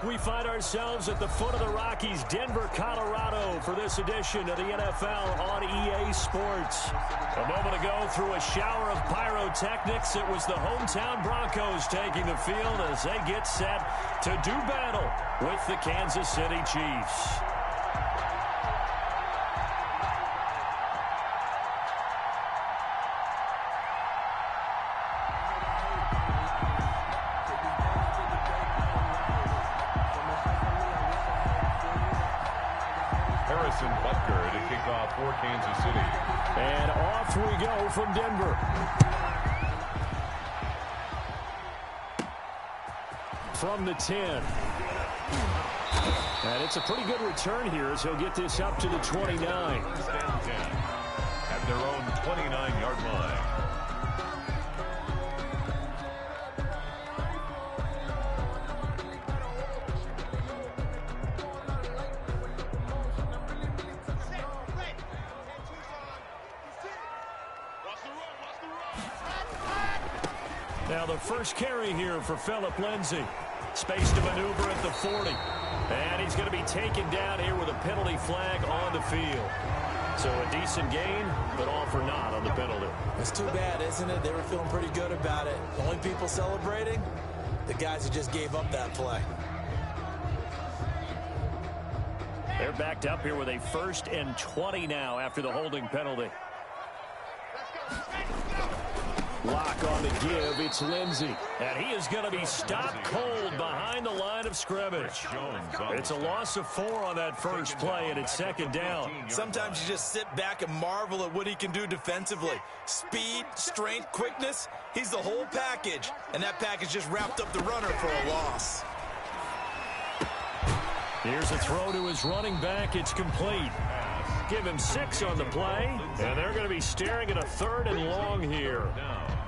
We find ourselves at the foot of the Rockies, Denver, Colorado, for this edition of the NFL on EA Sports. A moment ago, through a shower of pyrotechnics, it was the hometown Broncos taking the field as they get set to do battle with the Kansas City Chiefs. To kick off for Kansas City. And off we go from Denver. From the 10. And it's a pretty good return here as he'll get this up to the 29. First down 10 at their own 29-yard line. Now the first carry here for Phillip Lindsay. Space to maneuver at the 40. And he's going to be taken down here with a penalty flag on the field. So a decent gain, but all for naught on the penalty. It's too bad, isn't it? They were feeling pretty good about it. The only people celebrating, the guys who just gave up that play. They're backed up here with a 1st and 20 now after the holding penalty. Lock on the give, it's Lindsay. And he is going to be stopped cold behind the line of scrimmage. It's a loss of 4 on that first play, and it's 2nd down. Sometimes you just sit back and marvel at what he can do defensively. Speed, strength, quickness, he's the whole package. And that package just wrapped up the runner for a loss. Here's a throw to his running back. It's complete. Give him 6 on the play, and they're going to be staring at a 3rd and long here.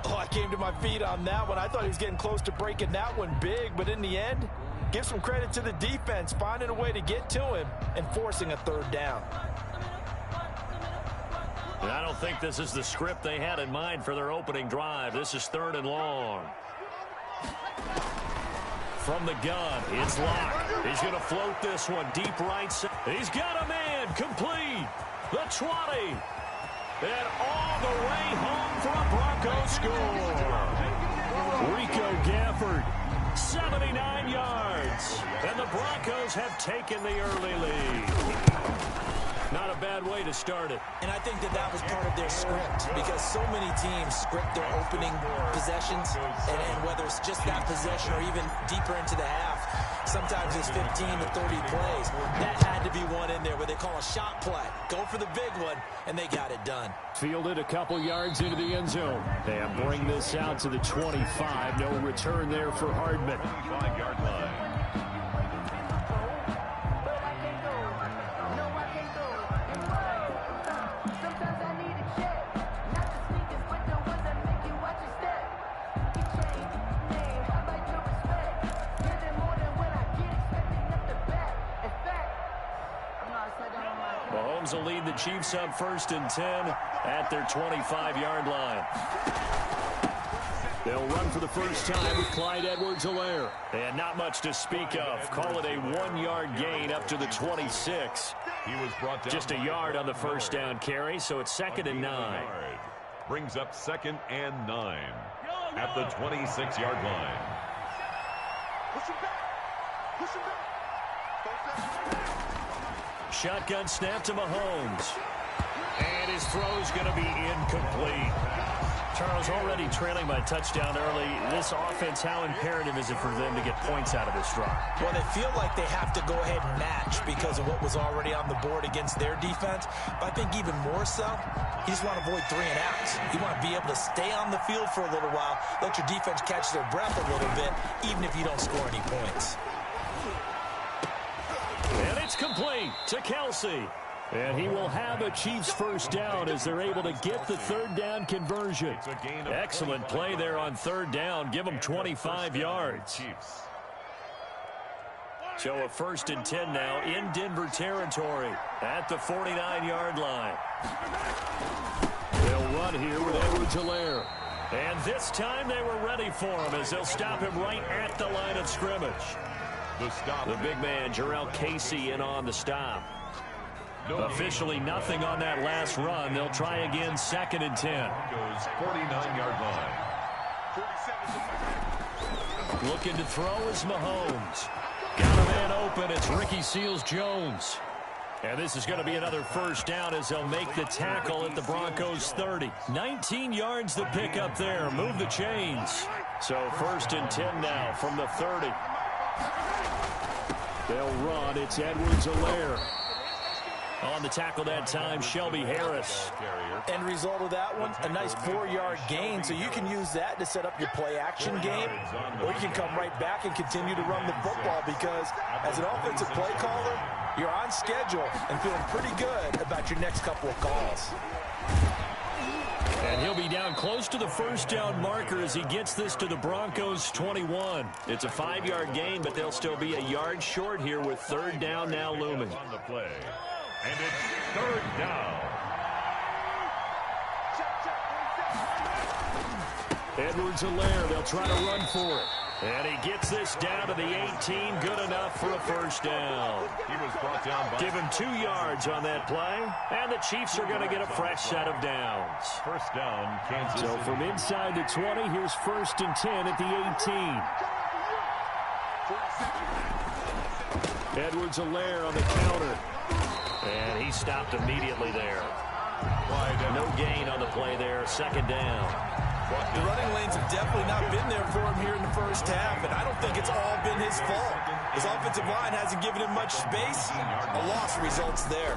Oh, I came to my feet on that one. I thought he was getting close to breaking that one big, but in the end, give some credit to the defense, finding a way to get to him and forcing a 3rd down. And I don't think this is the script they had in mind for their opening drive. This is 3rd and long. From the gun, it's Locke. He's going to float this one deep right side. He's got a man complete. The 20. And all the way home for a Broncos score. Rico Gafford, 79 yards. And the Broncos have taken the early lead. Not a bad way to start it. And I think that was part of their script, because so many teams script their opening possessions, and whether it's just that possession or even deeper into the half, sometimes it's 15 to 30 plays. That had to be one in there where they call a shot play. Go for the big one, and they got it done. Fielded a couple yards into the end zone. And bring this out to the 25. No return there for Hardman. 25-yard line. Mahomes will lead the Chiefs up 1st and 10 at their 25-yard line. They'll run for the first time with Clyde Edwards-Helaire. And not much to speak of. Call it a 1-yard gain up to the 26. He was brought down just a yard on the first down carry, so it's 2nd and 9. Brings up 2nd and 9 at the 26-yard line. Push him back. Push him back. Shotgun snap to Mahomes. And his throw's going to be incomplete. Charles, already trailing by a touchdown early. This offense, how imperative is it for them to get points out of this drive? Well, they feel like they have to go ahead and match because of what was already on the board against their defense. But I think even more so, you just want to avoid 3 and outs. You want to be able to stay on the field for a little while, let your defense catch their breath a little bit, even if you don't score any points. And it's complete to Kelsey. And he will have a Chiefs first down as they're able to get the 3rd down conversion. Excellent play there on 3rd down. Give them 25 yards. So a 1st and 10 now in Denver territory at the 49-yard line. They'll run here with Edwards-Helaire. And this time they were ready for him as they'll stop him right at the line of scrimmage. The stop. The big man, Jarrell Casey, in on the stop. Officially nothing on that last run. They'll try again, 2nd and 10. Goes 49-yard line. Looking to throw is Mahomes. Got a man open. It's Ricky Seals-Jones. And this is going to be another first down as they'll make the tackle at the Broncos 30. 19 yards to pick up there. Move the chains. So 1st and 10 now from the 30. They'll run. It's Edwards-Helaire. On the tackle that time, Shelby Harris. End result of that one, a nice 4-yard gain, so you can use that to set up your play-action game, or you can come right back and continue to run the football because as an offensive play caller, you're on schedule and feeling pretty good about your next couple of calls. And he'll be down close to the first down marker as he gets this to the Broncos 21. It's a 5-yard gain, but they'll still be a yard short here with 3rd down now looming. On the play. And it's 3rd down. Edwards-Helaire, they'll try to run for it. And he gets this down to the 18, good enough for a first down. He was brought down by... Give him 2 yards on that play, and the Chiefs are going to get a fresh set of downs. First down, Kansas City. So from inside the 20, here's 1st and 10 at the 18. Edwards-Helaire on the counter. And he stopped immediately there. No gain on the play there. 2nd down. The running lanes have definitely not been there for him here in the first half, and I don't think it's all been his fault. His offensive line hasn't given him much space. A loss results there.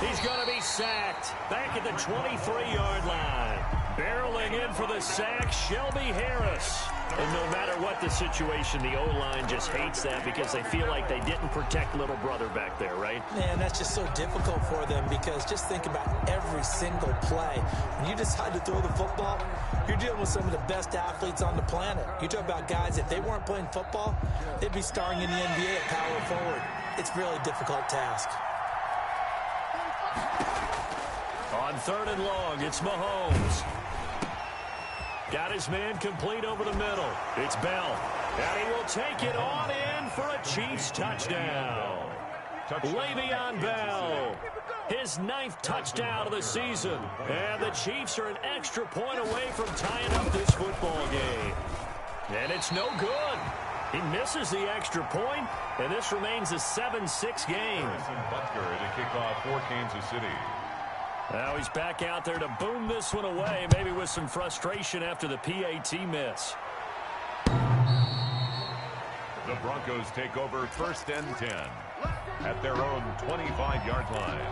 He's going to be sacked. Back at the 23-yard line. Barreling in for the sack, Shelby Harris. And no matter what the situation, the O-line just hates that because they feel like they didn't protect little brother back there, right? Man, that's just so difficult for them because just think about every single play. When you decide to throw the football, you're dealing with some of the best athletes on the planet. You talk about guys, if they weren't playing football, they'd be starring in the NBA at power forward. It's a really difficult task. On 3rd and long, it's Mahomes. Got his man complete over the middle. It's Bell. And he will take it on in for a Chiefs touchdown. Le'Veon Bell. His 9th touchdown of the season. And the Chiefs are an extra point away from tying up this football game. And it's no good. He misses the extra point, and this remains a 7-6 game. Butker to kick off for Kansas City. Now he's back out there to boom this one away, maybe with some frustration after the PAT miss. The Broncos take over 1st and 10 at their own 25-yard line.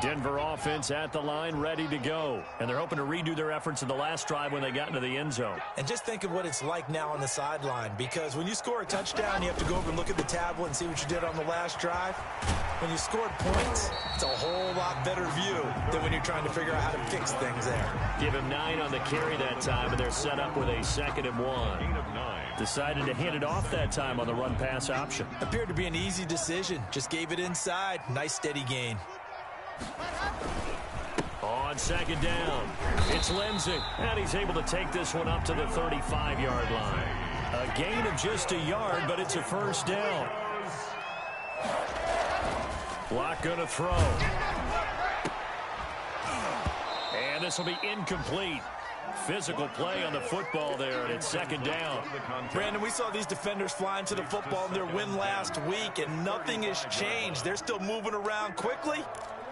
Denver offense at the line, ready to go. And they're hoping to redo their efforts in the last drive when they got into the end zone. And just think of what it's like now on the sideline, because when you score a touchdown, you have to go over and look at the tablet and see what you did on the last drive. When you scored points, it's a whole lot better view than when you're trying to figure out how to fix things there. Give him 9 on the carry that time, and they're set up with a 2nd and 1. Decided to hand it off that time on the run-pass option. Appeared to be an easy decision. Just gave it inside. Nice steady gain. On 2nd down, it's Lindsey, and he's able to take this one up to the 35-yard line. A gain of just a yard, but it's a first down. Block going to throw. And this will be incomplete. Physical play on the football there, and it's 2nd down. Brandon, we saw these defenders flying to the football in their win last week, and nothing has changed. They're still moving around quickly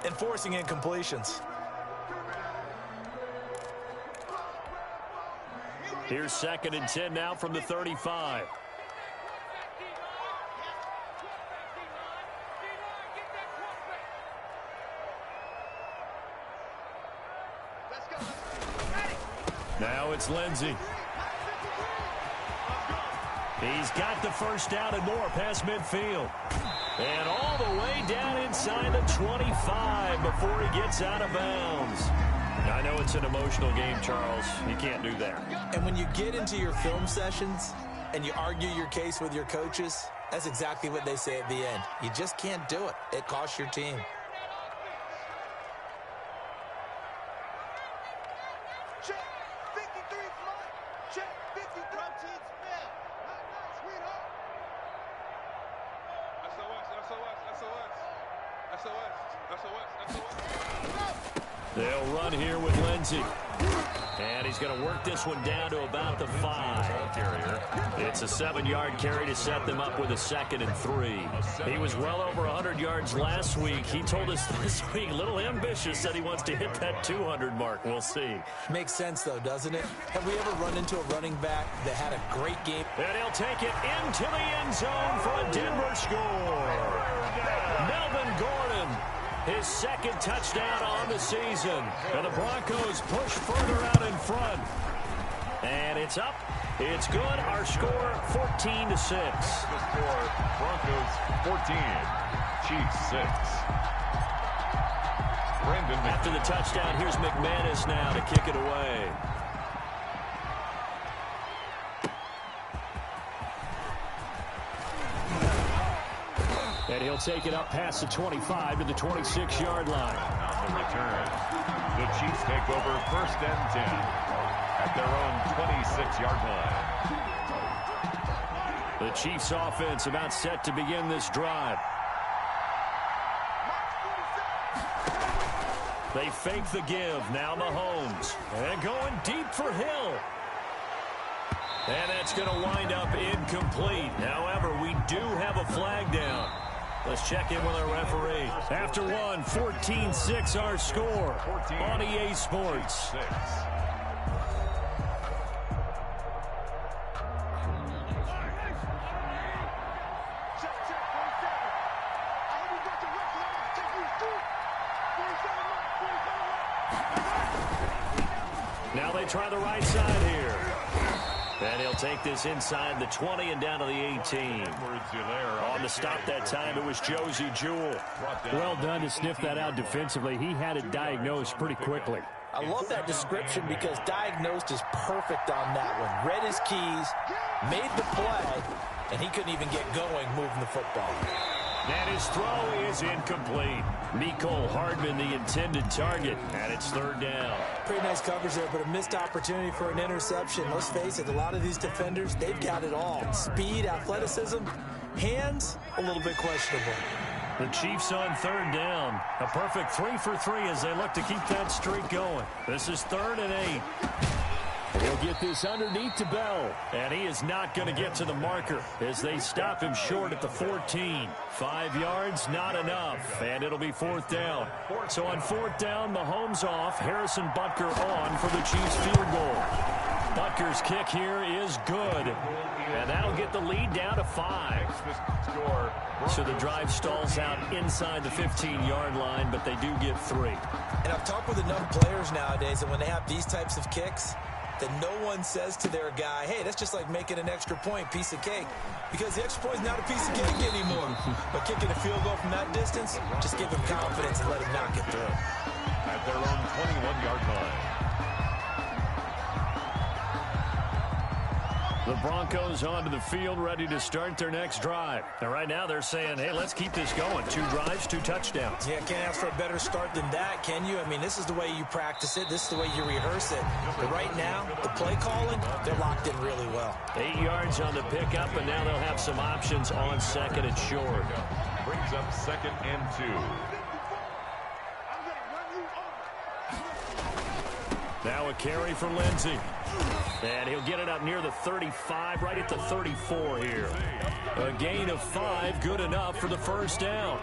and forcing incompletions. Here's 2nd and 10 now from the 35. Now it's Lindsey. He's got the first down and more past midfield. And all the way down inside the 25 before he gets out of bounds. I know it's an emotional game, Charles. You can't do that. And when you get into your film sessions and you argue your case with your coaches, that's exactly what they say at the end. You just can't do it. It costs your team. Check 53 flight. Check 53. Protein spell. Sweetheart. SOS. They'll run here with Lindsey. And he's going to work this one down to about the 5. It's a 7-yard carry to set them up with a 2nd and 3. He was well over 100 yards last week. He told us this week, a little ambitious, said he wants to hit that 200 mark. We'll see. Makes sense, though, doesn't it? Have we ever run into a running back that had a great game? And he'll take it into the end zone for a Denver score. Melvin Gordon, his 2nd touchdown on the season. And the Broncos push further out in front. And it's up. It's good. Our score, 14-6. The score, Broncos 14, Chiefs 6. Brandon After the touchdown, here's McManus now to kick it away. And he'll take it up past the 25 to the 26-yard line. On the return, the Chiefs take over 1st and 10 at their own 26-yard line. The Chiefs offense about set to begin this drive. They fake the give. Now Mahomes. And going deep for Hill. And that's going to wind up incomplete. However, we do have a flag down. Let's check in with our referee. After one, 14-6 our score on EA Sports. 6. Now they try the right side here. And he'll take this inside the 20 and down to the 18. On the stop that time, it was Josie Jewell. Well done to sniff that out defensively. He had it diagnosed pretty quickly. I love that description because diagnosed is perfect on that one. Read his keys, made the play, and he couldn't even get going moving the football. And his throw is incomplete. Mecole Hardman, the intended target, and it's 3rd down. Pretty nice coverage there, but a missed opportunity for an interception. Let's face it, a lot of these defenders, they've got it all. Speed, athleticism, hands, a little bit questionable. The Chiefs on 3rd down. A perfect 3 for 3 as they look to keep that streak going. This is 3rd and 8. He'll get this underneath to Bell. And he is not going to get to the marker as they stop him short at the 14. 5 yards, not enough. And it'll be 4th down. So on 4th down, Mahomes off. Harrison Butker on for the Chiefs field goal. Butker's kick here is good. And that'll get the lead down to 5. So the drive stalls out inside the 15-yard line, but they do get 3. And I've talked with enough players nowadays that when they have these types of kicks, that no one says to their guy, hey, that's just like making an extra point, piece of cake. Because the extra point is not a piece of cake anymore. But kicking a field goal from that distance, just give him confidence and let him knock it through. At their own 21-yard line. The Broncos onto the field, ready to start their next drive. And right now they're saying, hey, let's keep this going. 2 drives, 2 touchdowns. Yeah, can't ask for a better start than that, can you? I mean, this is the way you practice it. This is the way you rehearse it. But right now, the play calling, they're locked in really well. 8 yards on the pickup, and now they'll have some options on 2nd and short. Brings up 2nd and 2. Now a carry for Lindsey. And he'll get it up near the 35, right at the 34 here. A gain of 5, good enough for the 1st down.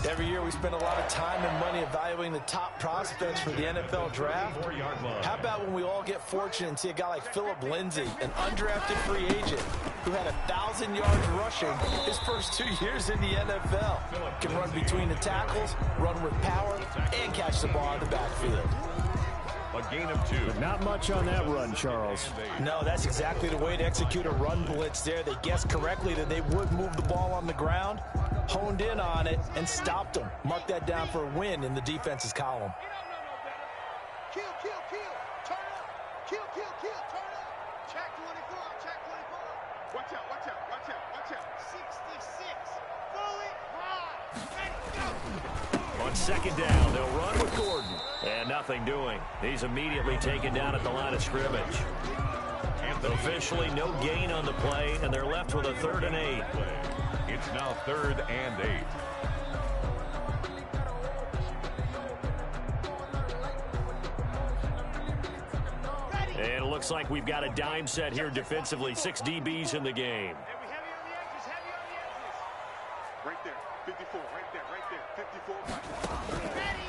Every year we spend a lot of time and money evaluating the top prospects for the NFL draft. How about when we all get fortunate and see a guy like Phillip Lindsay, an undrafted free agent who had 1,000 yards rushing his first 2 years in the NFL. Can run between the tackles, run with power, and catch the ball in the backfield. A gain of 2. But not much on that run, Charles. No, that's exactly the way to execute a run blitz there. They guessed correctly that they would move the ball on the ground, honed in on it, and stopped them. Mark that down for a win in the defense's column. Kill, kill, kill. Turn up. Kill, kill, kill. Turn up. Check 24. Check 24. Watch out, watch out, watch out, watch out. 66. Fully ride. Let's go. On second down, they'll run with Gordon. And nothing doing. He's immediately taken down at the line of scrimmage. Officially no gain on the play, and they're left with a 3rd and 8. It's now 3rd and 8. And it looks like we've got a dime set here defensively. 6 DBs in the game. Heavy on the edges, heavy on the edges. Right there, 54, right there, right there. 54, right. Ready.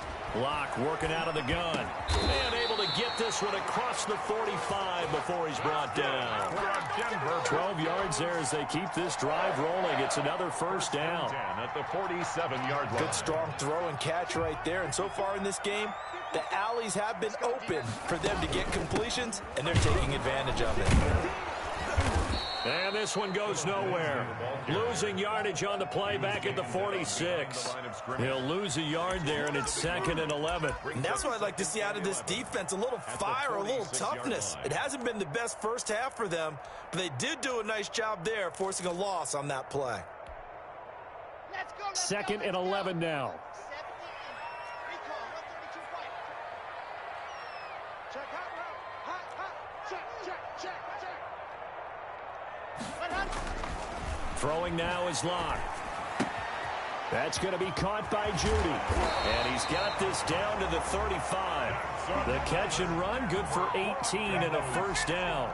Locke working out of the gun. And able to get this one across the 45 before he's brought down. 12 yards there as they keep this drive rolling. It's another first down. At the 47-yard line. Good strong throw and catch right there. And so far in this game, the alleys have been open for them to get completions, and they're taking advantage of it. And this one goes nowhere. Losing yardage on the play back at the 46. He'll lose a yard there, and it's 2nd and 11. And that's what I'd like to see out of this defense, a little fire, a little toughness. It hasn't been the best first half for them, but they did do a nice job there, forcing a loss on that play. Let's go, 2nd and 11 now. 17. Recall, 132 fight. Check hot route. Hot, hot. Check, check, check, check. Throwing now is Locke. That's going to be caught by Judy. And he's got this down to the 35. The catch and run, good for 18 and a first down.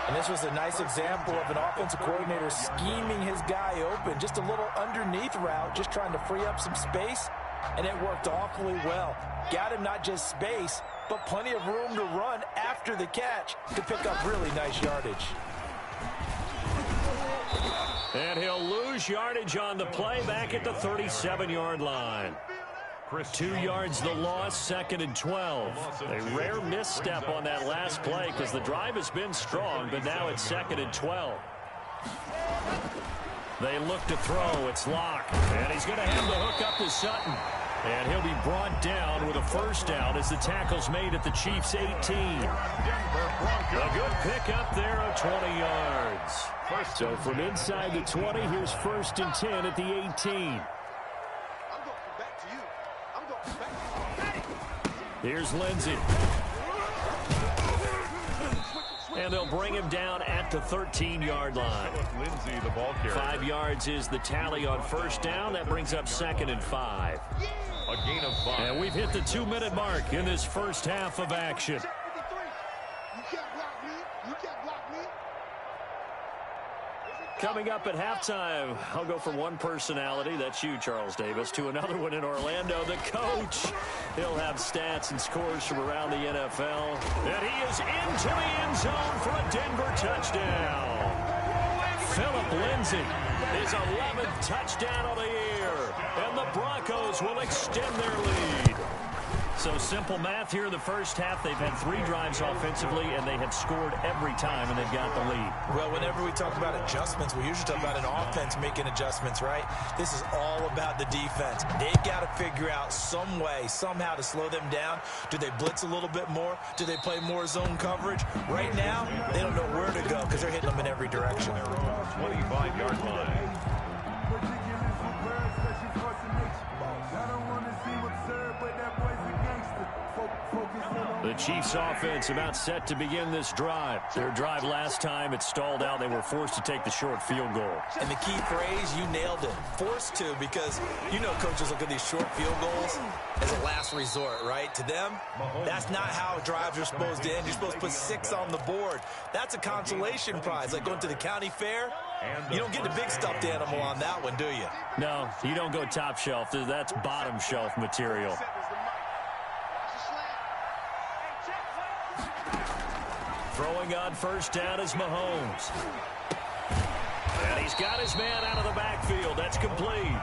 And this was a nice example of an offensive coordinator scheming his guy open. Just a little underneath route, just trying to free up some space. And it worked awfully well. Got him not just space, but plenty of room to run after the catch to pick up really nice yardage. And he'll lose yardage on the play back at the 37-yard line. 2 yards the loss, 2nd and 12. A rare misstep on that last play because the drive has been strong, but now it's 2nd and 12. They look to throw. It's Locke. And he's going to have the hook up to Sutton. And he'll be brought down with a first down as the tackle's made at the Chiefs' 18. A good pickup there of 20 yards. So from inside the 20, here's 1st and 10 at the 18. I'm going back to you. I'm going back to you. Here's Lindsey. And they'll bring him down at the 13-yard line. Lindsey, the ball carrier. 5 yards is the tally on first down. That brings up 2nd and 5. A gain of 5. And we've hit the 2-minute mark in this first half of action. You can't block me. You can't block me. Coming up at halftime, I'll go from one personality, that's you, Charles Davis, to another one in Orlando, the coach. He'll have stats and scores from around the NFL. And he is into the end zone for a Denver touchdown. Phillip Lindsay, his 11th touchdown of the year. And the Broncos will extend their lead. So simple math here in the first half. They've had 3 drives offensively, and they have scored every time, and they've got the lead. Well, whenever we talk about adjustments, we usually talk about an offense making adjustments, right? This is all about the defense. They've got to figure out some way, somehow to slow them down. Do they blitz a little bit more? Do they play more zone coverage? Right now, they don't know where to go because they're hitting them in every direction. 25-yard line. The Chiefs offense about set to begin this drive. Their drive last time, it stalled out. They were forced to take the short field goal. And the key phrase, you nailed it. Forced to, because you know coaches look at these short field goals as a last resort, right? To them, that's not how drives are supposed to end. You're supposed to put 6 on the board. That's a consolation prize, like going to the county fair. You don't get the big stuffed animal on that one, do you? No, you don't go top shelf. That's bottom shelf material. Throwing on first down is Mahomes. And he's got his man out of the backfield. That's complete.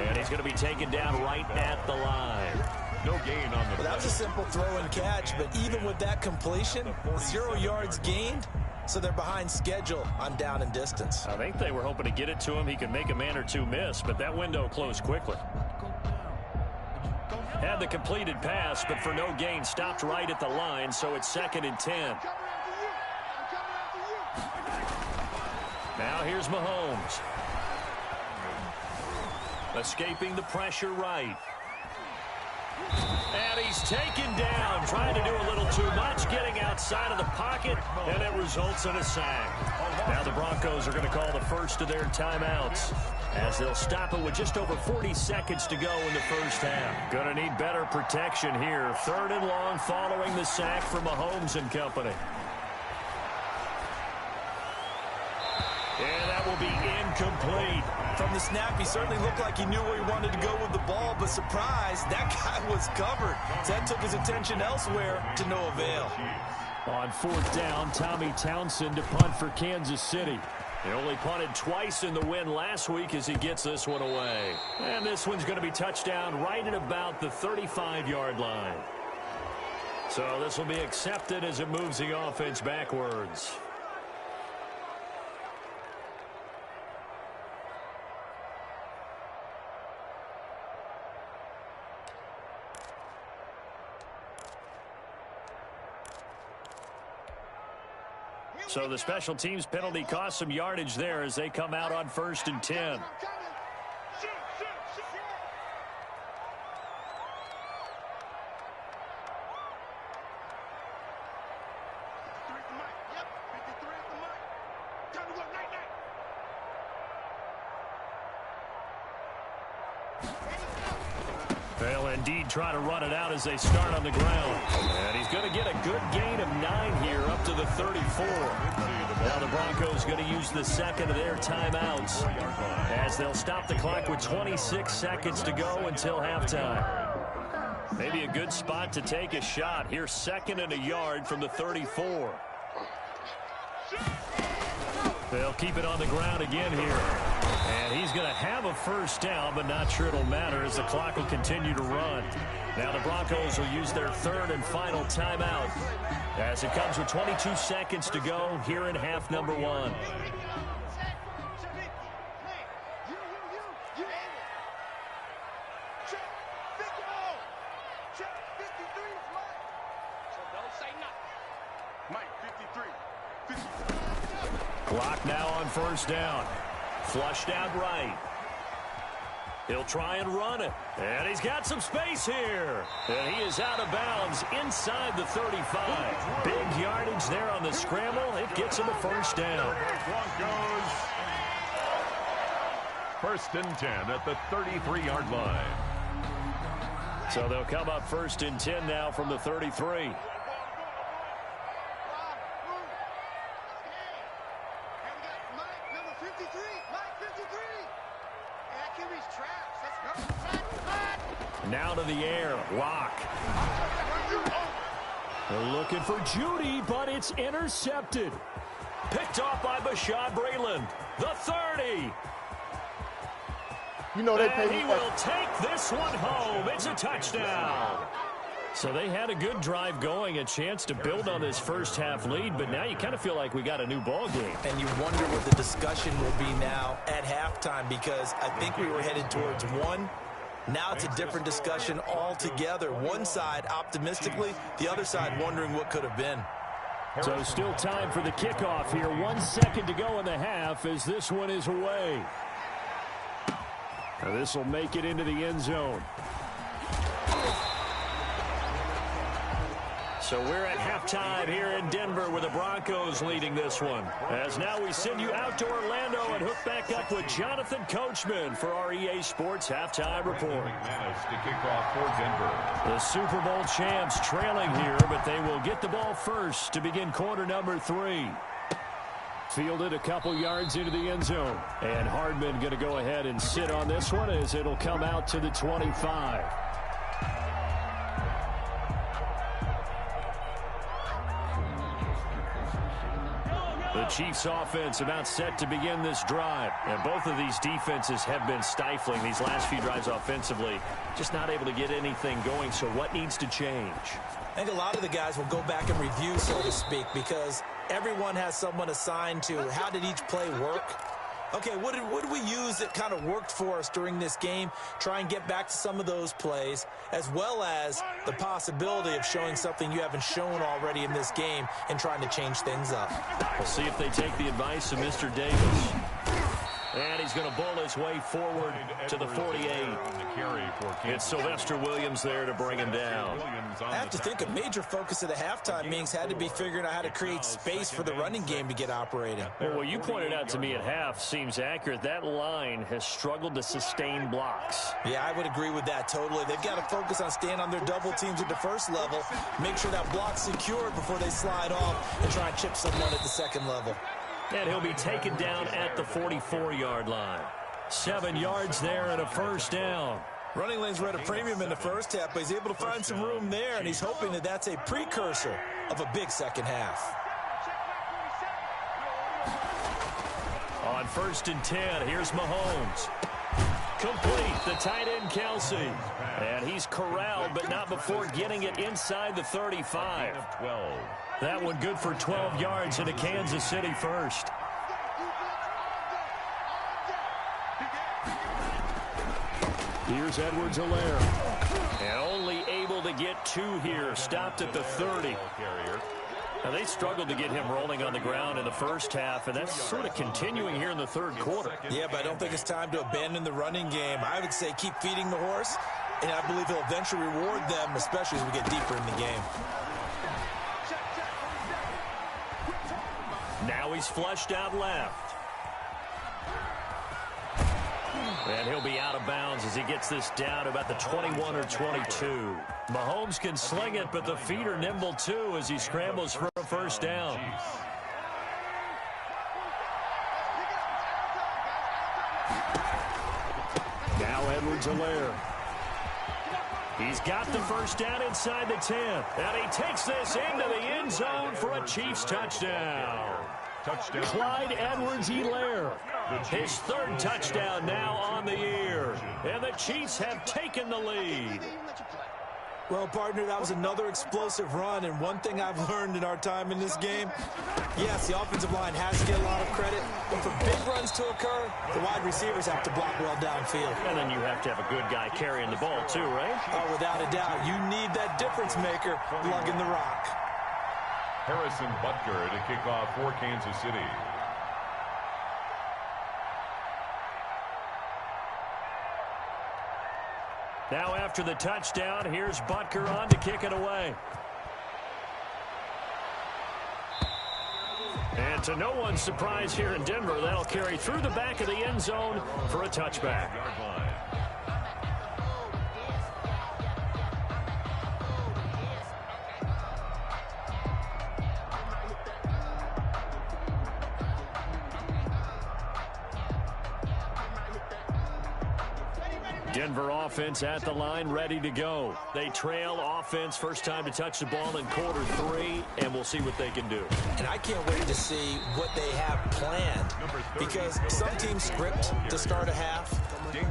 And he's going to be taken down right at the line. No gain on the play. That was a simple throw and catch, but even with that completion, 0 yards gained, so they're behind schedule on down and distance. I think they were hoping to get it to him. He could make a man or two miss, but that window closed quickly. Had the completed pass, but for no gain, stopped right at the line, so it's 2nd and 10. Now here's Mahomes. Escaping the pressure right. And he's taken down, trying to do a little too much, getting outside of the pocket, and it results in a sack. Now the Broncos are going to call the first of their timeouts, as they'll stop it with just over 40 seconds to go in the first half. Going to need better protection here. 3rd and long following the sack from Mahomes and company. And that will be incomplete. From the snap, he certainly looked like he knew where he wanted to go with the ball, but surprise, that guy was covered. So that took his attention elsewhere to no avail. On 4th down, Tommy Townsend to punt for Kansas City. He only punted twice in the win last week as he gets this one away. And this one's going to be touchdown right at about the 35-yard line. So this will be accepted as it moves the offense backwards. So the special teams penalty cost some yardage there as they come out on 1st and 10. They'll indeed try to run it out as they start on the ground. And he's going to get a good gain of 9 here up to the 34. Now the Broncos going to use the 2nd of their timeouts as they'll stop the clock with 26 seconds to go until halftime. Maybe a good spot to take a shot. Here's 2nd and a yard from the 34. They'll keep it on the ground again here. And he's going to have a first down, but not sure it'll matter as the clock will continue to run. Now the Broncos will use their 3rd and final timeout as it comes with 22 seconds to go here in half number 1. Clock now on 1st down. Flushed out right. He'll try and run it. And he's got some space here. And he is out of bounds inside the 35. Big yardage there on the scramble. It gets him a first down. Broncos. 1st and 10 at the 33-yard line. So they'll come up 1st and 10 now from the 33. Now to the air. Lock. They're looking for Judy, but it's intercepted. Picked off by Bashaud Breeland. The 30. You know they pay. And he will take this one home. It's a touchdown. So they had a good drive going, a chance to build on this first half lead, but now you kind of feel like we got a new ball game. And you wonder what the discussion will be now at halftime, because I think we were headed towards one. Now it's a different discussion altogether. One side optimistically, the other side wondering what could have been. So still time for the kickoff here. 1 second to go in the half as this one is away. Now this will make it into the end zone. So we're at halftime here in Denver with the Broncos leading this one. As now we send you out to Orlando and hook back up with Jonathan Coachman for our EA Sports Halftime Report. To kick off for Denver. The Super Bowl champs trailing here, but they will get the ball first to begin quarter number 3. Fielded a couple yards into the end zone. And Hardman going to go ahead and sit on this one as it'll come out to the 25. The Chiefs offense about set to begin this drive. And both of these defenses have been stifling these last few drives offensively. Just not able to get anything going. So what needs to change? I think a lot of the guys will go back and review, so to speak, because everyone has someone assigned to how did each play work. Okay, what did we use that kind of worked for us during this game? Try and get back to some of those plays, as well as the possibility of showing something you haven't shown already in this game and trying to change things up. We'll see if they take the advice of Mr. Davis. And he's going to bull his way forward to the 48. It's Sylvester Williams there to bring him down. I have to think a major focus of the halftime meetings had to be figuring out how to create space for the running game to get operating. Well, what you pointed out to me at half seems accurate. That line has struggled to sustain blocks. Yeah, I would agree with that totally. They've got to focus on staying on their double teams at the first level, make sure that block's secured before they slide off and try and chip someone at the second level. And he'll be taken down at the 44-yard line. 7 yards there and a first down. Running lanes were at a premium in the first half, but he's able to find some room there, and he's hoping that that's a precursor of a big second half. On 1st and 10, here's Mahomes. Complete, the tight end Kelsey. And he's corralled, but not before getting it inside the 35. 12. That one good for 12 yards into Kansas City first. Here's Edwards-Helaire. And only able to get 2 here. Stopped at the 30. Now, they struggled to get him rolling on the ground in the first half, and that's sort of continuing here in the third quarter. Yeah, but I don't think it's time to abandon the running game. I would say keep feeding the horse, and I believe he'll eventually reward them, especially as we get deeper in the game. Now he's flushed out left. And he'll be out of bounds as he gets this down about the 21 or 22. Mahomes can sling it, but the feet are nimble too as he scrambles for a first down. Now Edwards-Helaire. He's got the first down inside the 10. And he takes this into the end zone for a Chiefs touchdown. Clyde Edwards-Helaire. His 3rd touchdown now on the year. And the Chiefs have taken the lead. Well, partner, that was another explosive run, and one thing I've learned in our time in this game, yes, the offensive line has to get a lot of credit, but for big runs to occur, the wide receivers have to block well downfield. And then you have to have a good guy carrying the ball too, right? Oh, without a doubt. You need that difference maker lugging the rock. Harrison Butker to kick off for Kansas City. Now after the touchdown, here's Butker on to kick it away. And to no one's surprise here in Denver, that'll carry through the back of the end zone for a touchback. Denver offense at the line, ready to go. They trail offense, first time to touch the ball in quarter 3, and we'll see what they can do. And I can't wait to see what they have planned, because some teams script to start a half.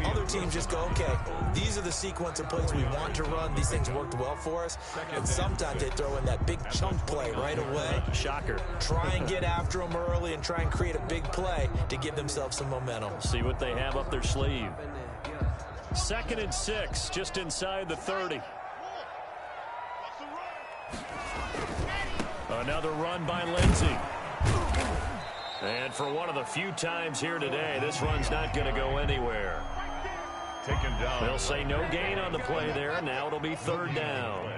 Other teams just go, okay, these are the sequence of plays we want to run. These things worked well for us. And sometimes they throw in that big chunk play right away. Shocker. Try and get after them early and try and create a big play to give themselves some momentum. See what they have up their sleeve. 2nd and 6, just inside the 30. Another run by Lindsey. And for one of the few times here today, this run's not going to go anywhere. Taken down. They'll say no gain on the play there. Now it'll be 3rd down.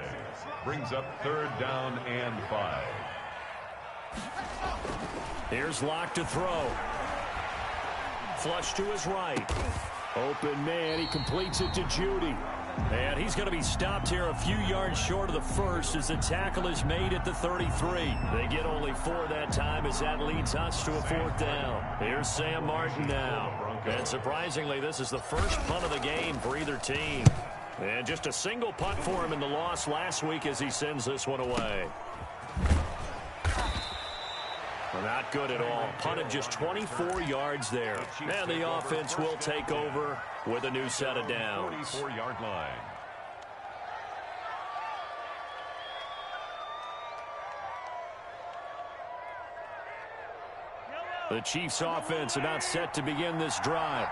Brings up 3rd down and 5. Here's Locke to throw. Flush to his right. Open man, he completes it to Judy. And he's going to be stopped here a few yards short of the first as the tackle is made at the 33. They get only 4 that time as that leads us to a 4th down. Here's Sam Martin now. And surprisingly, this is the first punt of the game for either team. And just a single punt for him in the loss last week as he sends this one away. Well, not good at all. Punted just 24 yards there. And the offense will take over with a new set of downs. 44-yard line. The Chiefs offense about set to begin this drive.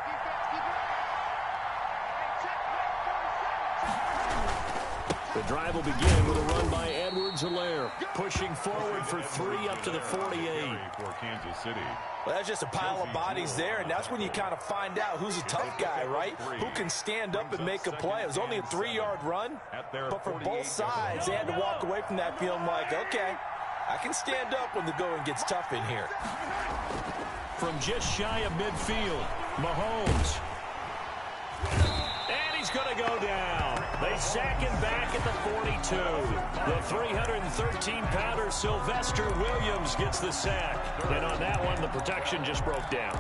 The drive will begin with a run by Edwards-Helaire, pushing forward for 3 up to the 48. For Kansas City. Well, that's just a pile of bodies there, and that's when you kind of find out who's a tough guy, right? Who can stand up and make a play. It was only a 3-yard run, but for both sides, they had to walk away from that feeling like, okay, I can stand up when the going gets tough in here. From just shy of midfield, Mahomes. And he's going to go down. They sack him back at the 42. The 313-pounder Sylvester Williams gets the sack. And on that one, the protection just broke down.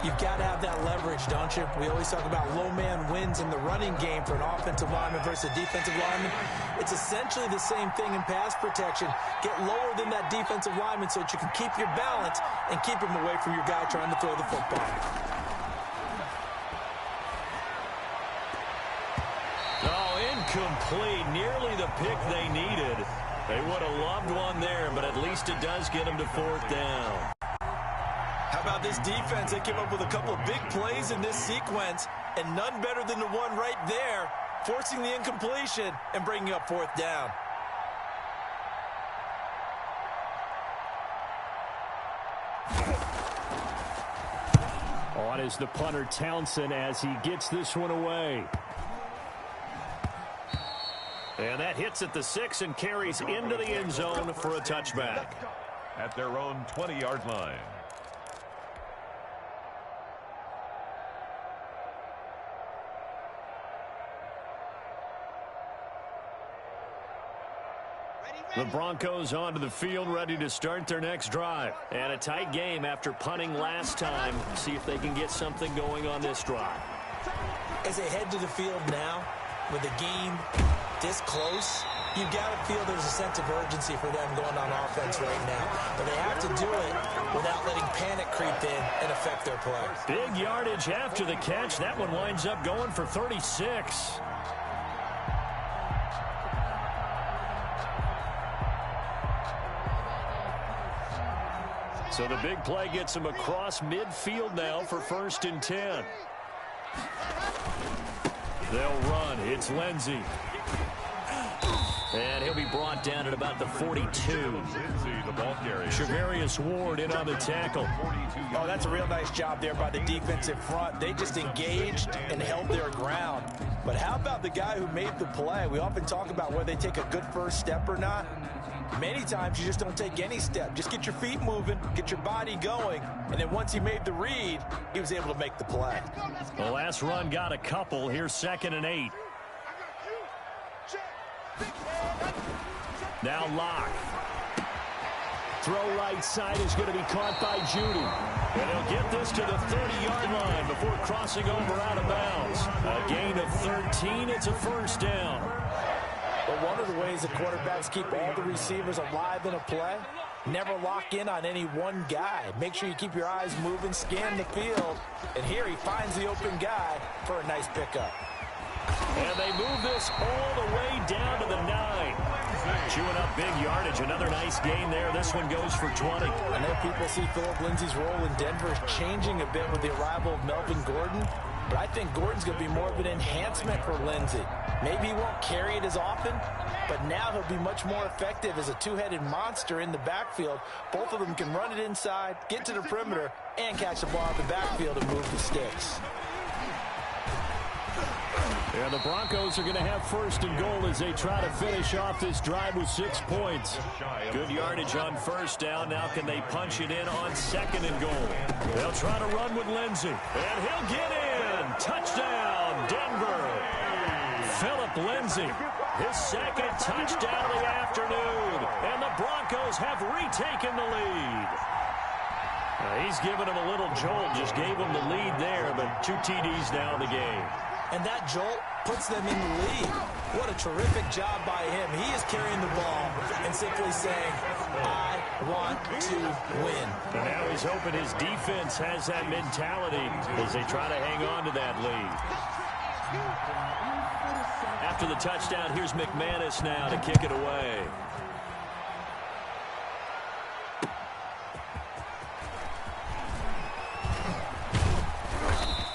You've got to have that leverage, don't you? We always talk about low man wins in the running game for an offensive lineman versus a defensive lineman. It's essentially the same thing in pass protection. Get lower than that defensive lineman so that you can keep your balance and keep him away from your guy trying to throw the football. Incomplete, nearly the pick they needed. They would have loved one there, but at least it does get them to 4th down. How about this defense? They came up with a couple of big plays in this sequence, and none better than the one right there, forcing the incompletion and bringing up 4th down. On is the punter Townsend as he gets this one away. And that hits at the 6 and carries into the end zone for a touchback. At their own 20-yard line. The Broncos onto the field, ready to start their next drive. And a tight game after punting last time. See if they can get something going on this drive. As they head to the field now, with the game this close, you've got to feel there's a sense of urgency for them going on offense right now. But they have to do it without letting panic creep in and affect their play. Big yardage after the catch. That one winds up going for 36. So the big play gets him across midfield now for 1st and 10. They'll run. It's Lindsey. And he'll be brought down at about the 42. The ball carrier. Shavarius Ward in on the tackle. Oh, that's a real nice job there by the defensive front. They just engaged and held their ground. But how about the guy who made the play? We often talk about whether they take a good first step or not. Many times you just don't take any step. Just get your feet moving, get your body going, and then once he made the read, he was able to make the play. The last run got a couple. Here's 2nd and 8. Now Locke. Throw right side is going to be caught by Judy. And he'll get this to the 30-yard line before crossing over out of bounds. A gain of 13. It's a 1st down. But one of the ways the quarterbacks keep all the receivers alive in a play, never lock in on any one guy. Make sure you keep your eyes moving, scan the field. And here he finds the open guy for a nice pickup. And they move this all the way down to the 9. Chewing up big yardage. Another nice gain there. This one goes for 20. I know people see Philip Lindsay's role in Denver changing a bit with the arrival of Melvin Gordon, but I think Gordon's going to be more of an enhancement for Lindsay. Maybe he won't carry it as often, but now he'll be much more effective as a two-headed monster in the backfield. Both of them can run it inside, get to the perimeter, and catch the ball in the backfield and move the sticks. And the Broncos are going to have 1st and goal as they try to finish off this drive with 6 points. Good yardage on 1st down. Now can they punch it in on 2nd and goal? They'll try to run with Lindsey. And he'll get in. Touchdown, Denver. Philip Lindsay, his 2nd touchdown of the afternoon. And the Broncos have retaken the lead. He's given him a little jolt. Just gave him the lead there, but 2 TDs now in the game. And that jolt puts them in the lead. What a terrific job by him. He is carrying the ball and simply saying, I want to win. And now he's hoping his defense has that mentality as they try to hang on to that lead. After the touchdown, here's McManus now to kick it away.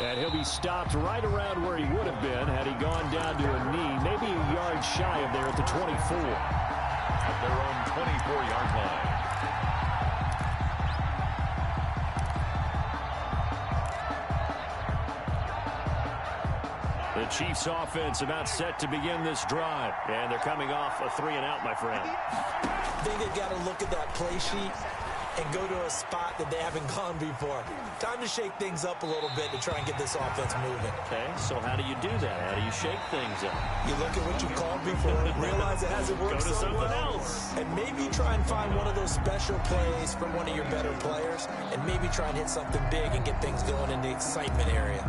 And he'll be stopped right around where he would have been had he gone down to a knee, maybe a yard shy of there at the 24. At their own 24-yard line. The Chiefs offense about set to begin this drive. And they're coming off a 3-and-out, my friend. I think they've got to look at that play sheet and go to a spot that they haven't gone before. Time to shake things up a little bit to try and get this offense moving. Okay, so how do you do that? How do you shake things up? You look at what you called before, realize it hasn't worked Go to so someone well, else. and maybe try and find one of those special plays from one of your better players, and maybe try and hit something big and get things going in the excitement area.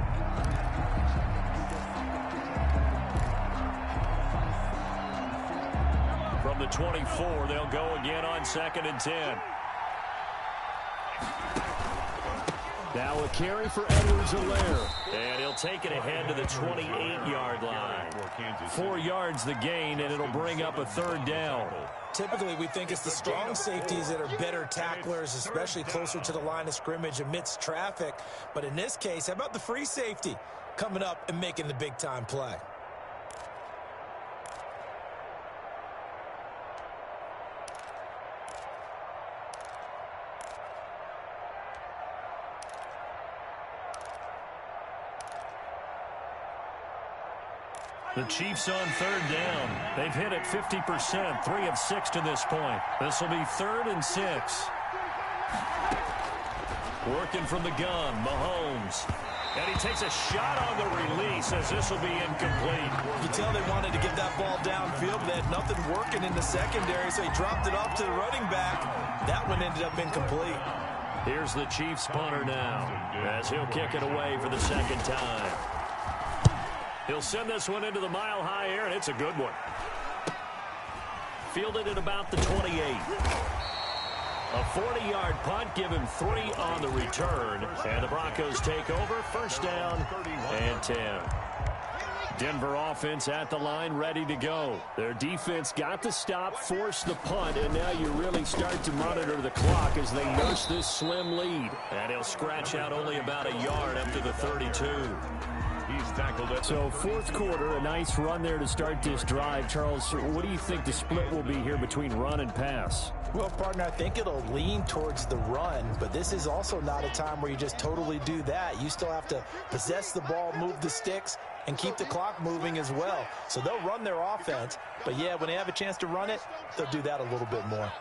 From the 24, they'll go again on 2nd and 10. Now a carry for Edwards-Helaire. And he'll take it ahead to the 28-yard line. 4 yards the gain, and it'll bring up a 3rd down. Typically, we think it's the strong safeties that are better tacklers, especially closer to the line of scrimmage amidst traffic. But in this case, how about the free safety coming up and making the big-time play? The Chiefs on 3rd down. They've hit it 50%, 3 of 6 to this point. This will be 3rd and 6. Working from the gun, Mahomes. And he takes a shot on the release as this will be incomplete. You tell they wanted to get that ball downfield, but they had nothing working in the secondary, so he dropped it off to the running back. That one ended up incomplete. Here's the Chiefs punter now as he'll kick it away for the 2nd time. He'll send this one into the mile-high air, and it's a good one. Fielded at about the 28. A 40-yard punt, give him 3 on the return. And the Broncos take over, 1st down and 10. Denver offense at the line, ready to go. Their defense got the stop, forced the punt, and now you really start to monitor the clock as they nurse this slim lead. And he'll scratch out only about a yard up to the 32. He's tackled it. So 4th quarter, a nice run there to start this drive. Charles, what do you think the split will be here between run and pass? Well, partner, I think it'll lean towards the run, but this is also not a time where you just totally do that. You still have to possess the ball, move the sticks, and keep the clock moving as well. So they'll run their offense, but yeah, when they have a chance to run it, they'll do that a little bit more.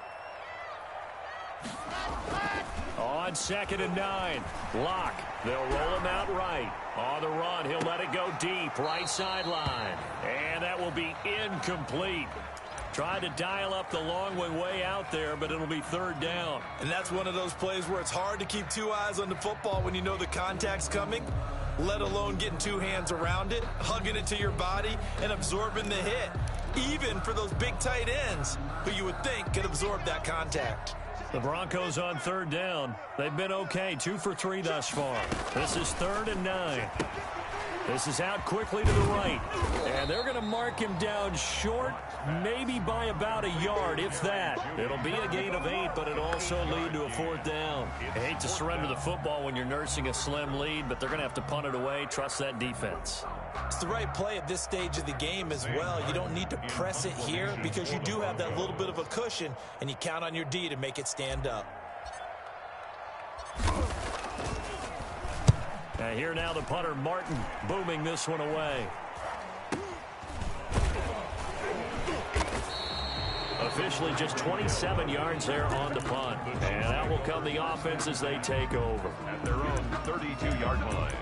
On 2nd and 9, Lock. They'll roll him out right. On the run, he'll let it go deep, right sideline. And that will be incomplete. Tried to dial up the long way out there, but it'll be 3rd down. And that's one of those plays where it's hard to keep 2 eyes on the football when you know the contact's coming, let alone getting 2 hands around it, hugging it to your body, and absorbing the hit. Even for those big tight ends who you would think could absorb that contact. The Broncos on 3rd down. They've been okay, 2 for 3 thus far. This is 3rd and 9. This is out quickly to the right. And they're going to mark him down short, maybe by about a yard, if that. It'll be a gain of 8, but it'll also lead to a 4th down. I hate to surrender the football when you're nursing a slim lead, but they're going to have to punt it away. Trust that defense. It's the right play at this stage of the game as well. You don't need to press it here because you do have that little bit of a cushion, and you count on your D to make it stand up. Here now the punter, Martin, booming this one away. Officially just 27 yards there on the punt. And out will come the offense as they take over. At their own 32-yard line.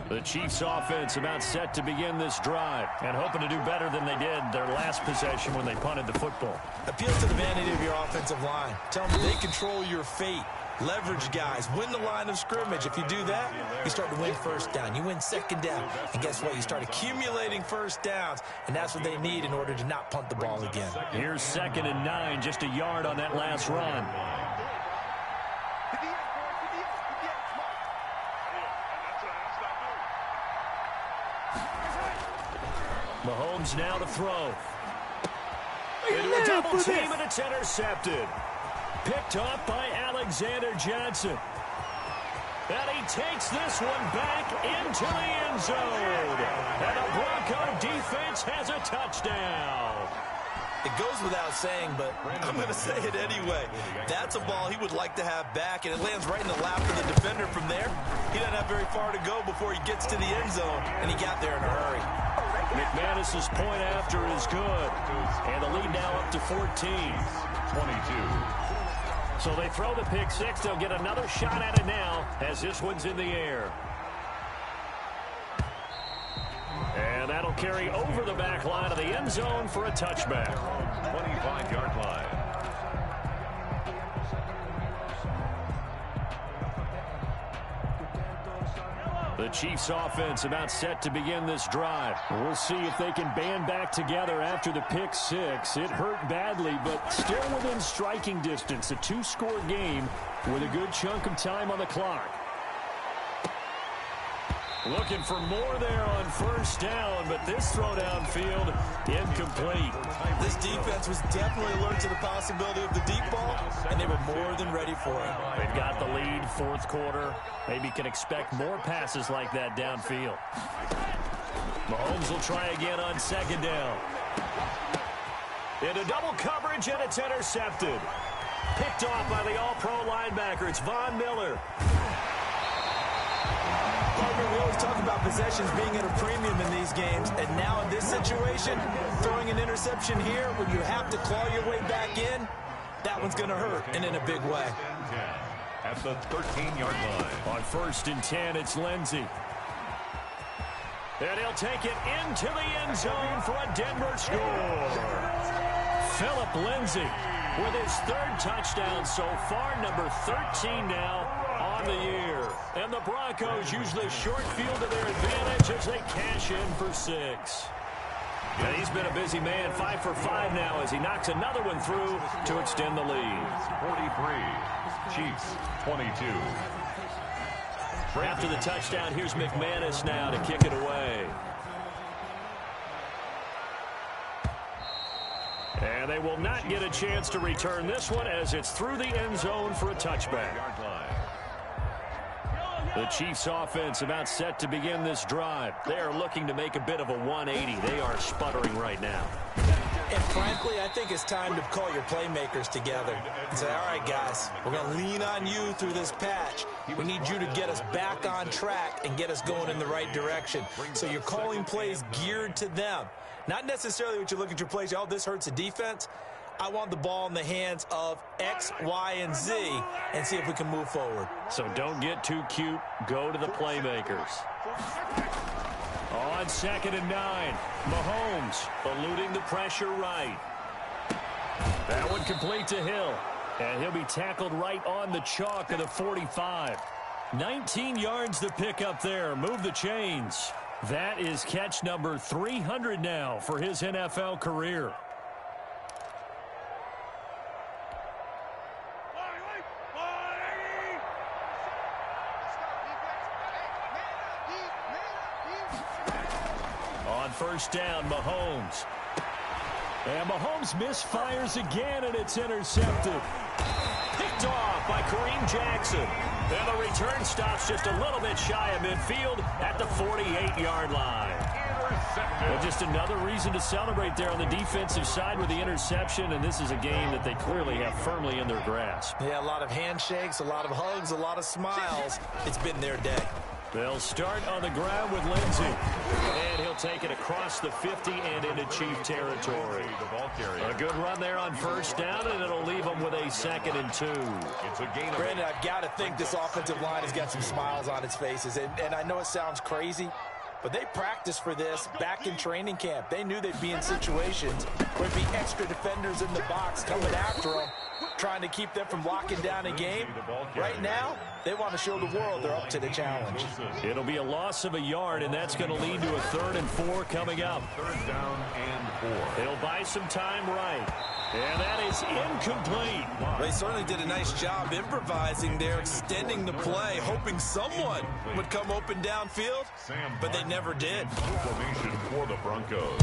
The Chiefs offense about set to begin this drive and hoping to do better than they did their last possession when they punted the football. Appeal to the vanity of your offensive line. Tell them they control your fate. leverage guys, win the line of scrimmage. If you do that, you start to win first down. You win second down. And guess what? You start accumulating first downs, and that's what they need in order to not punt the ball again. Here's 2nd and 9, just a yard on that last run. Mahomes now to throw. Into a double team, and it's intercepted. Picked off by Alexander Johnson. And he takes this one back into the end zone. And the Bronco defense has a touchdown. It goes without saying, but I'm going to say it anyway. That's a ball he would like to have back, and it lands right in the lap of the defender from there. He doesn't have very far to go before he gets to the end zone, and he got there in a hurry. McManus's point after is good. And the lead now up to 14. 22. So they throw the pick six. They'll get another shot at it now as this one's in the air. And that'll carry over the back line of the end zone for a touchback. 25-yard line. The Chiefs offense about set to begin this drive. We'll see if they can band back together after the pick six. It hurt badly, but still within striking distance. A 2-score game with a good chunk of time on the clock. Looking for more there on first down, but this throw downfield incomplete. This defense was definitely alert to the possibility of the deep ball, and they were more than ready for it. They've got the lead, 4th quarter. Maybe can expect more passes like that downfield. Mahomes will try again on 2nd down. Into double coverage, and it's intercepted. Picked off by the all-pro linebacker. It's Von Miller. We always talk about possessions being at a premium in these games, and now in this situation, throwing an interception here when you have to claw your way back in, that one's going to hurt, and in a big way. At the 13-yard line. On 1st and 10, it's Lindsey. And he'll take it into the end zone for a Denver score. Phillip Lindsay with his 3rd touchdown so far, number 13 now on the year. And the Broncos use the short field to their advantage as they cash in for 6. And he's been a busy man, 5 for 5 now as he knocks another one through to extend the lead. 43, Chiefs 22. After the touchdown, here's McManus now to kick it away. And they will not get a chance to return this one as it's through the end zone for a touchback. The Chiefs offense about set to begin this drive. They are looking to make a bit of a 180. They are sputtering right now. And frankly, I think it's time to call your playmakers together and say, all right, guys, we're going to lean on you through this patch. We need you to get us back on track and get us going in the right direction. So you're calling plays geared to them. Not necessarily what you look at your plays, oh, this hurts the defense. I want the ball in the hands of X, Y, and Z and see if we can move forward. So don't get too cute. Go to the playmakers. On 2nd and 9, Mahomes eluding the pressure right. That one complete to Hill. And he'll be tackled right on the chalk of the 45. 19 yards to pick up there. Move the chains. That is catch number 300 now for his NFL career. On 1st down, Mahomes. And Mahomes misfires again, and it's intercepted. Picked off by Kareem Jackson. And the return stops just a little bit shy of midfield at the 48-yard line. Well, just another reason to celebrate there on the defensive side with the interception, and this is a game that they clearly have firmly in their grasp. Yeah, a lot of handshakes, a lot of hugs, a lot of smiles. It's been their day. They'll start on the ground with Lindsey. And he'll take it across the 50 and into Chief territory. A good run there on 1st down, and it'll leave them with a 2nd and 2. It's a gain of Brandon, I've got to think this offensive line has got some smiles on its faces. And I know it sounds crazy, but they practiced for this back in training camp. They knew they'd be in situations where there'd be extra defenders in the box coming after them. trying to keep them from locking down a game. Right now, they want to show the world they're up to the challenge. It'll be a loss of a yard, and that's going to lead to a 3rd and 4 coming up. 3rd down and 4. He'll buy some time right. And that is incomplete. Well, they certainly did a nice job improvising there, extending the play, hoping someone would come open downfield, but they never did. Formation for the Broncos.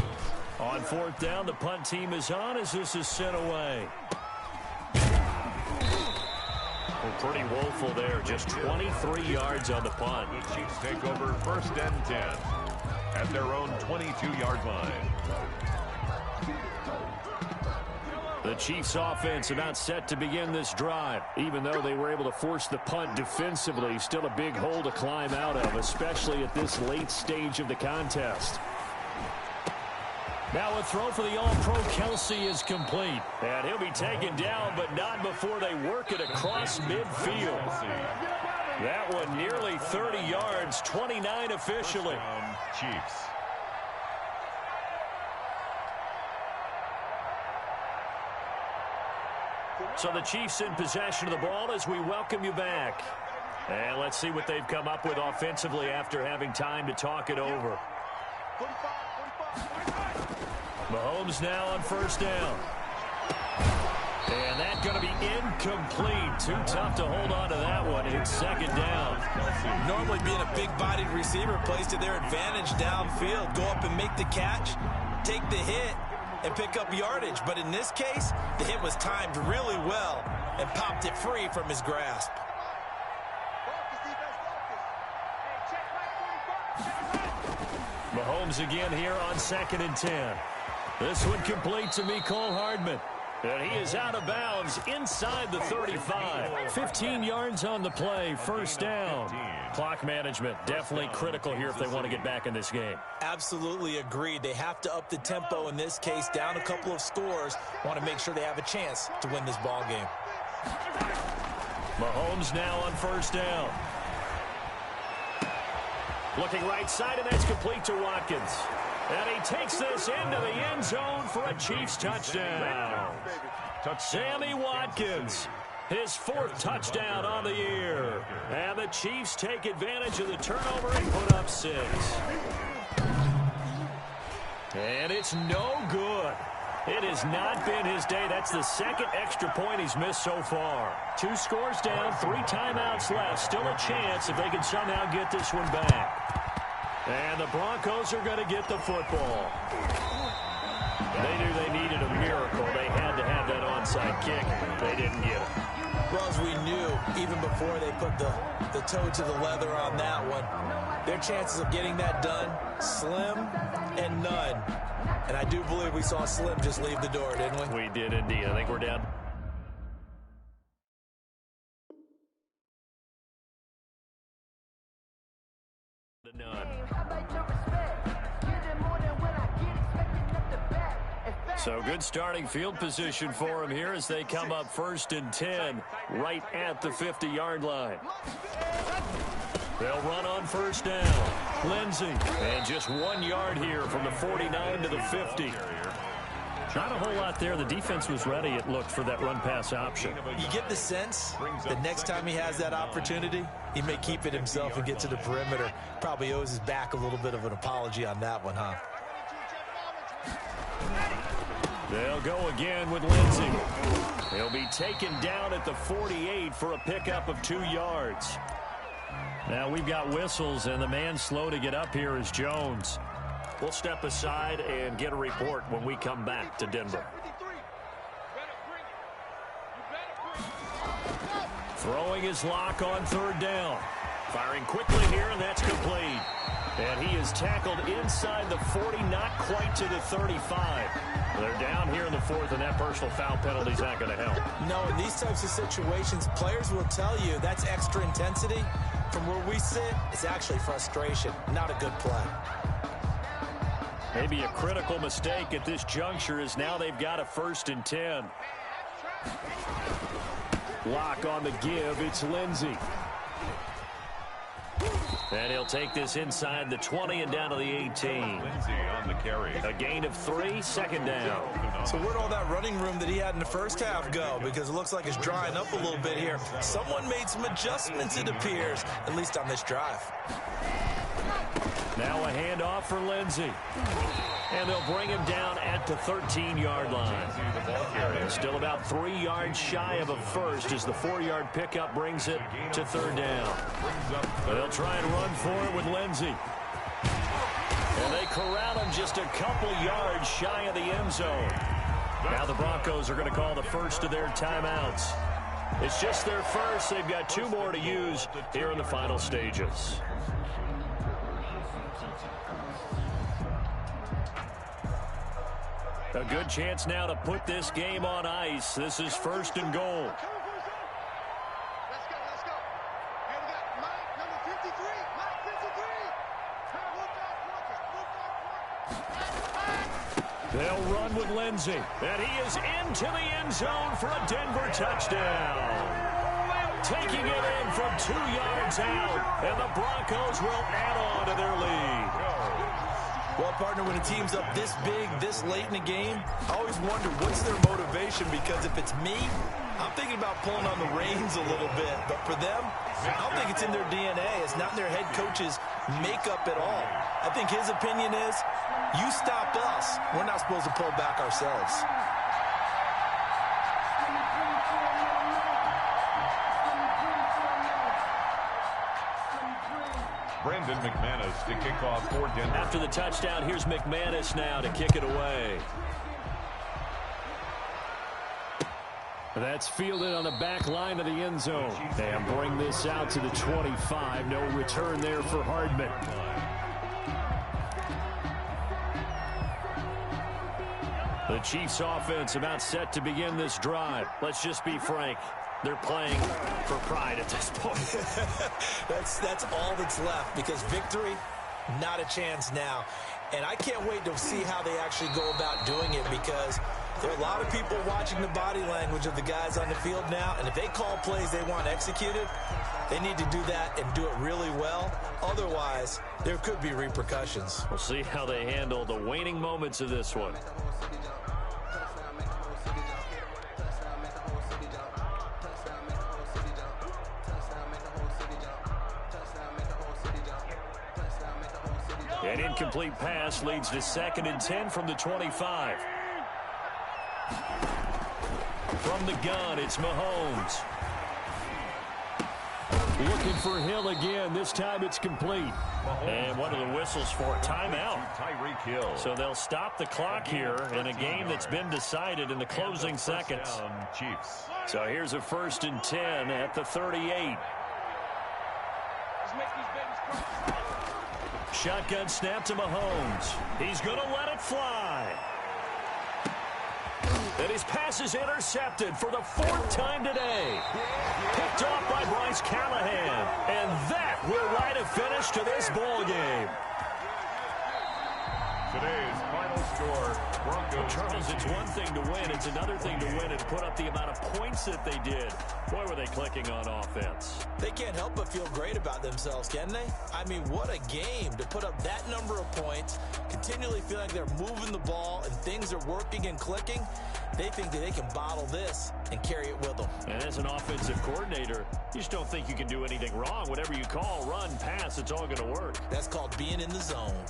On 4th down, the punt team is on as this is sent away. Well, pretty woeful there. Just 23 yards on the punt. The Chiefs take over 1st and 10 at their own 22-yard line. The Chiefs offense about set to begin this drive. Even though they were able to force the punt defensively, still a big hole to climb out of, especially at this late stage of the contest. Now a throw for the All-Pro Kelsey is complete. And he'll be taken down, but not before they work it across midfield. That one nearly 30 yards, 29 officially. Chiefs. So the Chiefs in possession of the ball as we welcome you back. And let's see what they've come up with offensively after having time to talk it over. Mahomes now on 1st down. And that's going to be incomplete. Too tough to hold on to that one. It's 2nd down. Normally being a big-bodied receiver plays to their advantage downfield. Go up and make the catch, take the hit, and pick up yardage. But in this case, the hit was timed really well and popped it free from his grasp. Mahomes again here on 2nd and 10. This one complete to Mecole Hardman. And he is out of bounds inside the 35. 15 yards on the play, 1st down. Clock management definitely critical here if they want to get back in this game. Absolutely agreed. They have to up the tempo in this case, down a couple of scores. Want to make sure they have a chance to win this ball game. Mahomes now on 1st down. Looking right side, and that's complete to Watkins. And he takes this into the end zone for a Chiefs touchdown. Sammy Watkins, his 4th touchdown on the year. And the Chiefs take advantage of the turnover and put up 6. And it's no good. It has not been his day. That's the 2nd extra point he's missed so far. 2 scores down, 3 timeouts left. Still a chance if they can somehow get this one back. And the Broncos are going to get the football. They knew they needed a miracle. They had to have that onside kick. They didn't get it. Well, as we knew, even before they put the toe to the leather on that one, their chances of getting that done, slim and none. And I do believe we saw Slim just leave the door, didn't we? We did indeed. I think we're down. None. So good starting field position for him here as they come up 1st and 10 right at the 50-yard line. They'll run on 1st down. Lindsey. And just 1 yard here from the 49 to the 50. Not a whole lot there. The defense was ready, it looked, for that run-pass option. You get the sense that next time he has that opportunity, he may keep it himself and get to the perimeter. Probably owes his back a little bit of an apology on that one, huh? They'll go again with Lindsey. He'll be taken down at the 48 for a pickup of 2 yards. Now we've got whistles, and the man slow to get up here is Jones. We'll step aside and get a report when we come back to Denver. Throwing his lock on 3rd down. Firing quickly here, and that's complete. And he is tackled inside the 40, not quite to the 35. They're down here in the 4th, and that personal foul penalty is not going to help. No, in these types of situations, players will tell you that's extra intensity. From where we sit, it's actually frustration, not a good play. Maybe a critical mistake at this juncture is now they've got a 1st and 10. Lock on the give. It's Lindsey. And he'll take this inside the 20 and down to the 18. Lindsay on the carry. A gain of 3, second down. So where'd all that running room that he had in the first half go? Because it looks like it's drying up a little bit here. Someone made some adjustments, it appears, at least on this drive. Now a handoff for Lindsay. And they'll bring him down at the 13-yard line. Still about 3 yards shy of a first as the 4-yard pickup brings it to third down. They'll try and run for it with Lindsay. And they corral him just a couple yards shy of the end zone. Now the Broncos are going to call the first of their timeouts. It's just their first. They've got 2 more to use here in the final stages. A good chance now to put this game on ice. This is first and goal. Let's go, let's go. And we got Mike, number 53. Mike, 53. They'll run with Lindsay. And he is into the end zone for a Denver touchdown. Taking it in from 2 yards out. And the Broncos will add on to their lead. Well, partner, when a team's up this big, this late in the game, I always wonder what's their motivation, because if it's me, I'm thinking about pulling on the reins a little bit. But for them, I don't think it's in their DNA. It's not in their head coach's makeup at all. I think his opinion is, you stop us, we're not supposed to pull back ourselves. Brandon McManus to kick off for Denver. After the touchdown, here's McManus now to kick it away. That's fielded on the back line of the end zone. And bring this out to the 25. No return there for Hardman. The Chiefs offense about set to begin this drive. Let's just be frank. They're playing for pride at this point. That's all that's left, because victory, not a chance now. And I can't wait to see how they actually go about doing it, because there are a lot of people watching the body language of the guys on the field now, and if they call plays they want executed, they need to do that and do it really well. Otherwise, there could be repercussions. We'll see how they handle the waning moments of this one. An incomplete pass leads to 2nd and 10 from the 25. From the gun, it's Mahomes. Looking for Hill again. This time it's complete. And what are the whistles for? Timeout. Tyreek Hill. So they'll stop the clock here in a game that's been decided in the closing seconds. Chiefs. So here's a 1st and 10 at the 38. Shotgun snap to Mahomes. He's going to let it fly. And his pass is intercepted for the 4th time today. Picked off by Bryce Callahan. And that will write a finish to this ball game. Today's final score, Broncos. Charles, it's one thing to win. It's another thing to win and put up the amount of points that they did. Boy, were they clicking on offense. They can't help but feel great about themselves, can they? I mean, what a game to put up that number of points, continually feel like they're moving the ball and things are working and clicking. They think that they can bottle this and carry it with them. And as an offensive coordinator, you just don't think you can do anything wrong. Whatever you call, run, pass, it's all going to work. That's called being in the zone.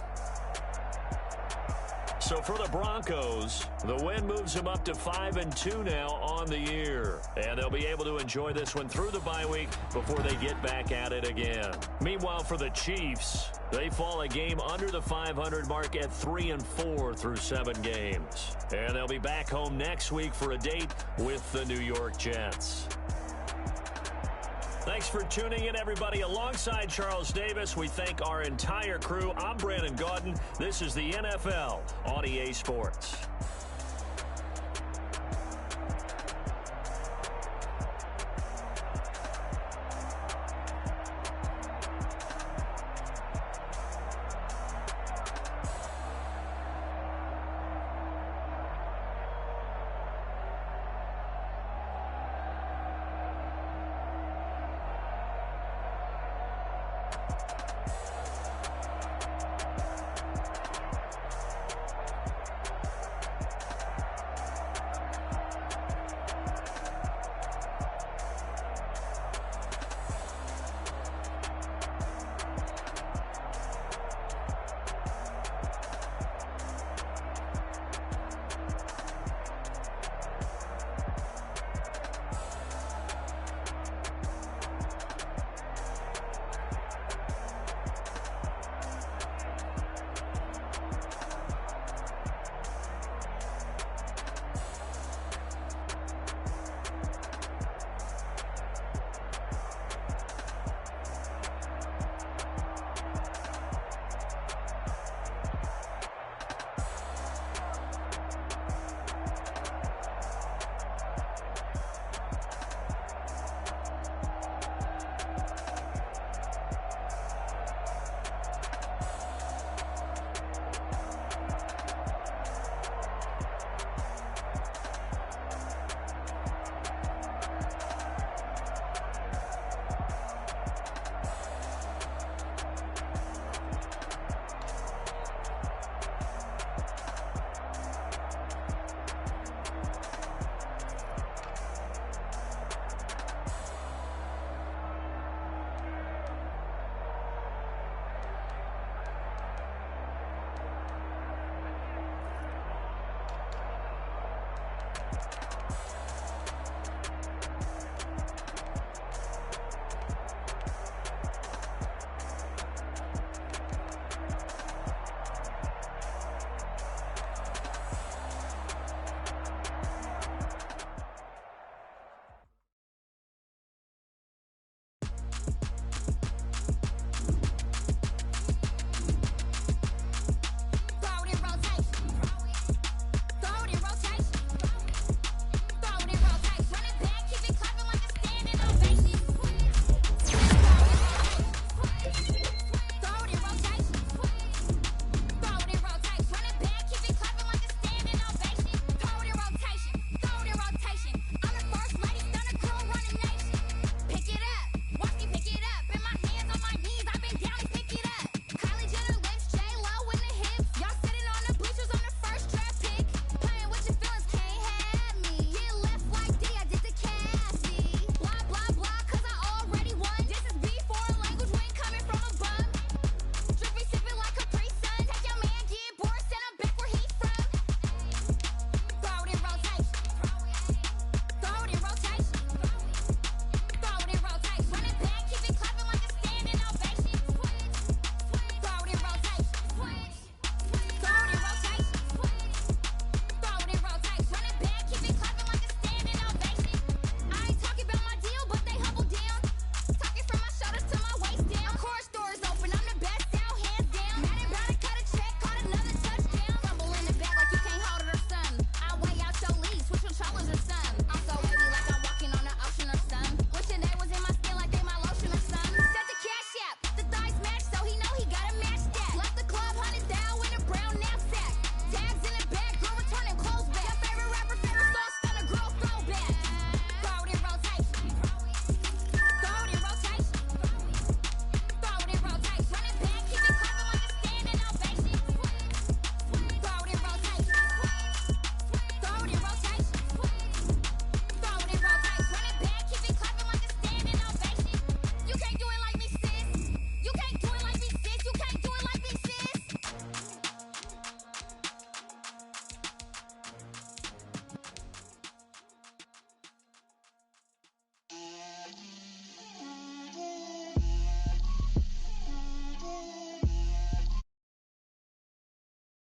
So for the Broncos, the win moves them up to 5-2 now on the year. And they'll be able to enjoy this one through the bye week before they get back at it again. Meanwhile, for the Chiefs, they fall a game under the 500 mark at 3-4 through 7 games. And they'll be back home next week for a date with the New York Jets. Thanks for tuning in, everybody. Alongside Charles Davis, we thank our entire crew. I'm Brandon Gaudin. This is the NFL on EA Sports.